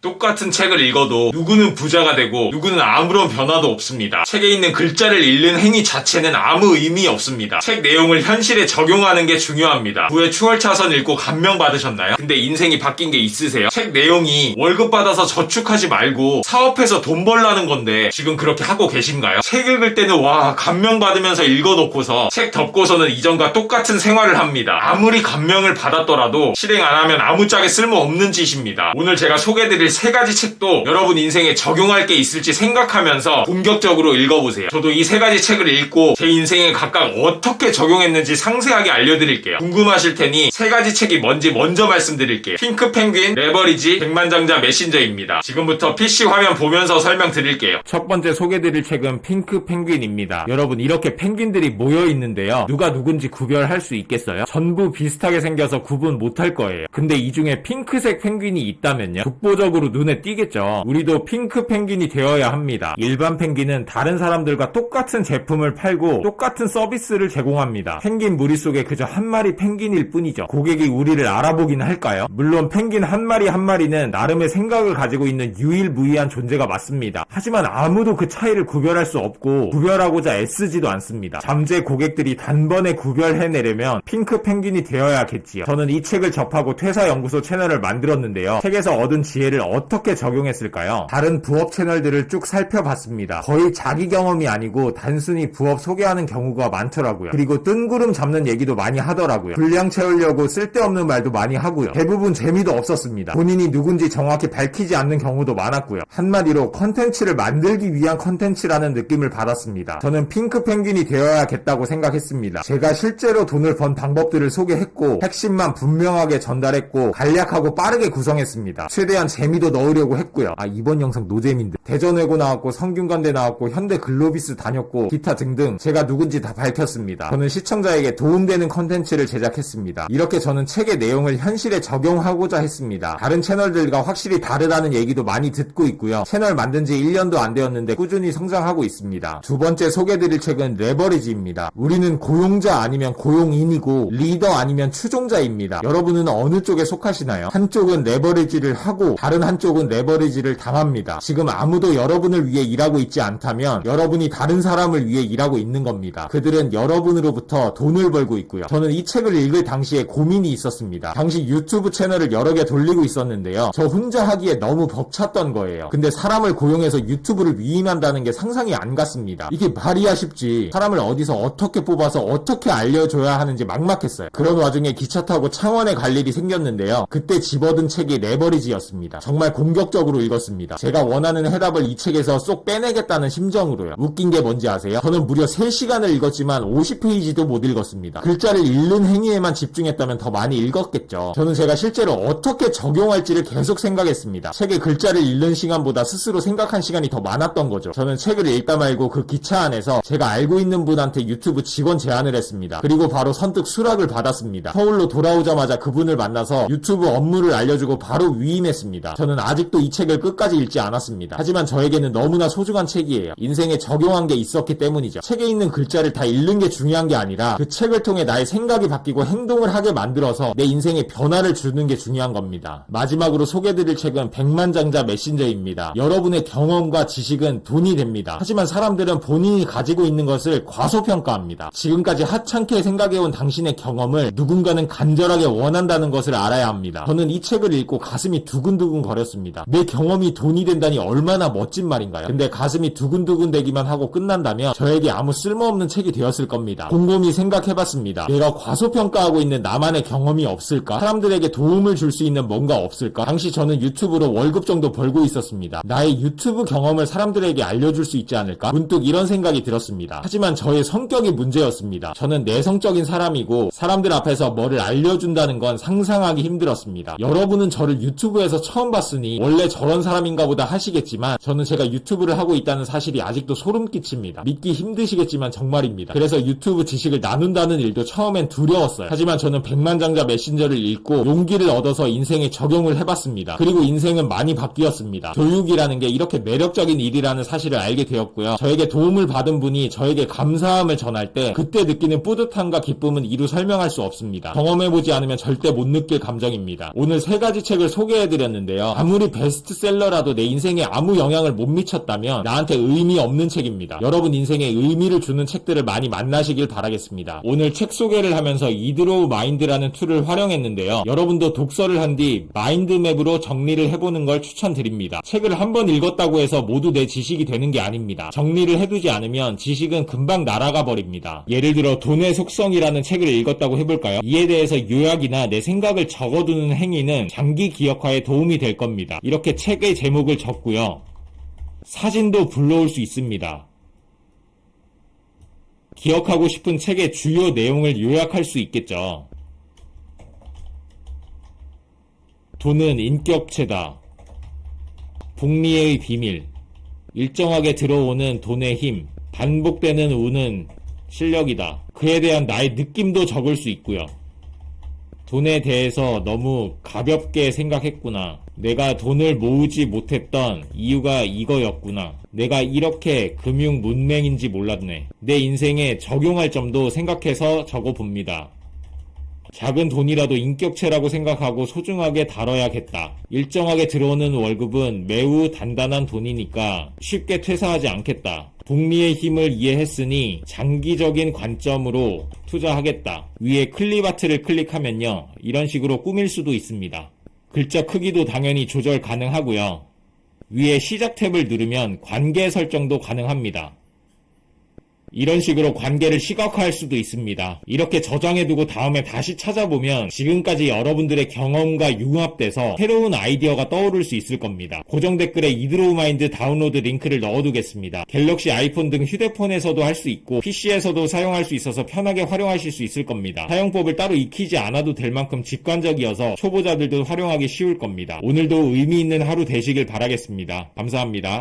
똑같은 책을 읽어도 누구는 부자가 되고 누구는 아무런 변화도 없습니다. 책에 있는 글자를 읽는 행위 자체는 아무 의미 없습니다. 책 내용을 현실에 적용하는 게 중요합니다. 9회 추월차선 읽고 감명 받으셨나요? 근데 인생이 바뀐 게 있으세요? 책 내용이 월급 받아서 저축하지 말고 사업해서 돈 벌라는 건데 지금 그렇게 하고 계신가요? 책 읽을 때는 와 감명 받으면서 읽어놓고서 책 덮고서는 이전과 똑같은 생활을 합니다. 아무리 감명을 받았더라도 실행 안 하면 아무짝에 쓸모없는 짓입니다. 오늘 제가 소개해드릴 3가지 책도 여러분 인생에 적용할 게 있을지 생각하면서 본격적으로 읽어보세요. 저도 이 3가지 책을 읽고 제 인생에 각각 어떻게 적용했는지 상세하게 알려드릴게요. 궁금하실 테니 3가지 책이 뭔지 먼저 말씀드릴게요. 핑크 펭귄, 레버리지, 백만장자 메신저입니다. 지금부터 PC 화면 보면서 설명드릴게요. 첫 번째 소개해드릴 책은 핑크 펭귄입니다. 여러분 이렇게 펭귄들이 모여있는데요. 누가 누군지 구별할 수 있겠어요? 전부 비슷하게 생겨서 구분 못할 거예요. 근데 이 중에 핑크색 펭귄이 있다면요? 독보적으로 눈에 띄겠죠. 우리도 핑크 펭귄이 되어야 합니다. 일반 펭귄은 다른 사람들과 똑같은 제품을 팔고 똑같은 서비스를 제공합니다. 펭귄 무리 속에 그저 한 마리 펭귄일 뿐이죠. 고객이 우리를 알아보긴 할까요? 물론 펭귄 한 마리 한 마리는 나름의 생각을 가지고 있는 유일무이한 존재가 맞습니다. 하지만 아무도 그 차이를 구별할 수 없고 구별하고자 애쓰지도 않습니다. 잠재 고객들이 단번에 구별해내려면 핑크 펭귄이 되어야겠지요. 저는 이 책을 접하고 퇴사연구소 채널을 만들었는데요. 책에서 얻은 지혜를 어떻게 적용했을까요? 다른 부업 채널들을 쭉 살펴봤습니다. 거의 자기 경험이 아니고 단순히 부업 소개하는 경우가 많더라고요. 그리고 뜬구름 잡는 얘기도 많이 하더라고요. 분량 채우려고 쓸데없는 말도 많이 하고요. 대부분 재미도 없었습니다. 본인이 누군지 정확히 밝히지 않는 경우도 많았고요. 한마디로 컨텐츠를 만들기 위한 컨텐츠라는 느낌을 받았습니다. 저는 핑크 펭귄이 되어야겠다고 생각했습니다. 제가 실제로 돈을 번 방법들을 소개했고 핵심만 분명하게 전달했고 간략하고 빠르게 구성했습니다. 최대한 재미도 넣으려고 했고요. 이번 영상 노잼인데 대전외고 나왔고 성균관대 나왔고 현대글로비스 다녔고 기타 등등 제가 누군지 다 밝혔습니다. 저는 시청자에게 도움되는 컨텐츠를 제작했습니다. 이렇게 저는 책의 내용을 현실에 적용하고자 했습니다. 다른 채널들과 확실히 다르다는 얘기도 많이 듣고 있고요. 채널 만든 지 1년도 안 되었는데 꾸준히 성장하고 있습니다. 두 번째 소개드릴 책은 레버리지입니다. 우리는 고용자 아니면 고용인이고 리더 아니면 추종자입니다. 여러분은 어느 쪽에 속하시나요? 한쪽은 레버리지를 하고 다른 한쪽은 레버리지를 당합니다. 지금 아무도 여러분을 위해 일하고 있지 않다면 여러분이 다른 사람을 위해 일하고 있는 겁니다. 그들은 여러분으로부터 돈을 벌고 있고요. 저는 이 책을 읽을 당시에 고민이 있었습니다. 당시 유튜브 채널을 여러 개 돌리고 있었는데요. 저 혼자 하기에 너무 벅찼던 거예요. 근데 사람을 고용해서 유튜브를 위임한다는 게 상상이 안 갔습니다. 이게 말이야 쉽지. 사람을 어디서 어떻게 뽑아서 어떻게 알려줘야 하는지 막막했어요. 그런 와중에 기차 타고 창원에 갈 일이 생겼는데요. 그때 집어든 책이 레버리지였습니다. 정말 공격적으로 읽었습니다. 제가 원하는 해답을 이 책에서 쏙 빼내겠다는 심정으로요. 웃긴 게 뭔지 아세요? 저는 무려 3시간을 읽었지만 50페이지도 못 읽었습니다. 글자를 읽는 행위에만 집중했다면 더 많이 읽었겠죠. 저는 제가 실제로 어떻게 적용할지를 계속 생각했습니다. 책의 글자를 읽는 시간보다 스스로 생각한 시간이 더 많았던 거죠. 저는 책을 읽다 말고 그 기차 안에서 제가 알고 있는 분한테 유튜브 직원 제안을 했습니다. 그리고 바로 선뜻 수락을 받았습니다. 서울로 돌아오자마자 그분을 만나서 유튜브 업무를 알려주고 바로 위임했습니다. 저는 아직도 이 책을 끝까지 읽지 않았습니다. 하지만 저에게는 너무나 소중한 책이에요. 인생에 적용한 게 있었기 때문이죠. 책에 있는 글자를 다 읽는 게 중요한 게 아니라 그 책을 통해 나의 생각이 바뀌고 행동을 하게 만들어서 내 인생에 변화를 주는 게 중요한 겁니다. 마지막으로 소개해드릴 책은 백만장자 메신저입니다. 여러분의 경험과 지식은 돈이 됩니다. 하지만 사람들은 본인이 가지고 있는 것을 과소평가합니다. 지금까지 하찮게 생각해온 당신의 경험을 누군가는 간절하게 원한다는 것을 알아야 합니다. 저는 이 책을 읽고 가슴이 두근두근 거렸습니다. 내 경험이 돈이 된다니 얼마나 멋진 말인가요? 근데 가슴이 두근두근 되기만 하고 끝난다면 저에게 아무 쓸모없는 책이 되었을 겁니다. 곰곰이 생각해봤습니다. 내가 과소평가하고 있는 나만의 경험이 없을까? 사람들에게 도움을 줄 수 있는 뭔가 없을까? 당시 저는 유튜브로 월급 정도 벌고 있었습니다. 나의 유튜브 경험을 사람들에게 알려줄 수 있지 않을까? 문득 이런 생각이 들었습니다. 하지만 저의 성격이 문제였습니다. 저는 내성적인 사람이고 사람들 앞에서 뭐를 알려준다는 건 상상하기 힘들었습니다. 여러분은 저를 유튜브에서 처음 봤으니 원래 저런 사람인가 보다 하시겠지만 저는 제가 유튜브를 하고 있다는 사실이 아직도 소름 끼칩니다. 믿기 힘드시겠지만 정말입니다. 그래서 유튜브 지식을 나눈다는 일도 처음엔 두려웠어요. 하지만 저는 백만장자 메신저를 읽고 용기를 얻어서 인생에 적용을 해봤습니다. 그리고 인생은 많이 바뀌었습니다. 교육이라는 게 이렇게 매력적인 일이라는 사실을 알게 되었고요. 저에게 도움을 받은 분이 저에게 감사함을 전할 때 그때 느끼는 뿌듯함과 기쁨은 이루 설명할 수 없습니다. 경험해보지 않으면 절대 못 느낄 감정입니다. 오늘 3가지 책을 소개해드렸는데요. 있는데요. 아무리 베스트셀러라도 내 인생에 아무 영향을 못 미쳤다면 나한테 의미 없는 책입니다. 여러분 인생에 의미를 주는 책들을 많이 만나시길 바라겠습니다. 오늘 책 소개를 하면서 이드로우 마인드라는 툴을 활용했는데요. 여러분도 독서를 한 뒤 마인드맵으로 정리를 해보는 걸 추천드립니다. 책을 한 번 읽었다고 해서 모두 내 지식이 되는 게 아닙니다. 정리를 해두지 않으면 지식은 금방 날아가 버립니다. 예를 들어 돈의 속성이라는 책을 읽었다고 해볼까요? 이에 대해서 요약이나 내 생각을 적어두는 행위는 장기 기억화에 도움이 될 겁니다. 이렇게 책의 제목을 적고요. 사진도 불러올 수 있습니다. 기억하고 싶은 책의 주요 내용을 요약할 수 있겠죠. 돈은 인격체다. 복리의 비밀. 일정하게 들어오는 돈의 힘. 반복되는 운은 실력이다. 그에 대한 나의 느낌도 적을 수 있고요. 돈에 대해서 너무 가볍게 생각했구나. 내가 돈을 모으지 못했던 이유가 이거였구나. 내가 이렇게 금융 문맹인지 몰랐네. 내 인생에 적용할 점도 생각해서 적어봅니다. 작은 돈이라도 인격체라고 생각하고 소중하게 다뤄야겠다. 일정하게 들어오는 월급은 매우 단단한 돈이니까 쉽게 퇴사하지 않겠다. 복리의 힘을 이해했으니 장기적인 관점으로 투자하겠다. 위에 클립아트를 클릭하면요. 이런 식으로 꾸밀 수도 있습니다. 글자 크기도 당연히 조절 가능하고요. 위에 시작 탭을 누르면 관계 설정도 가능합니다. 이런 식으로 관계를 시각화할 수도 있습니다. 이렇게 저장해두고 다음에 다시 찾아보면 지금까지 여러분들의 경험과 융합돼서 새로운 아이디어가 떠오를 수 있을 겁니다. 고정 댓글에 이드로우 마인드 다운로드 링크를 넣어두겠습니다. 갤럭시, 아이폰 등 휴대폰에서도 할 수 있고 PC에서도 사용할 수 있어서 편하게 활용하실 수 있을 겁니다. 사용법을 따로 익히지 않아도 될 만큼 직관적이어서 초보자들도 활용하기 쉬울 겁니다. 오늘도 의미 있는 하루 되시길 바라겠습니다. 감사합니다.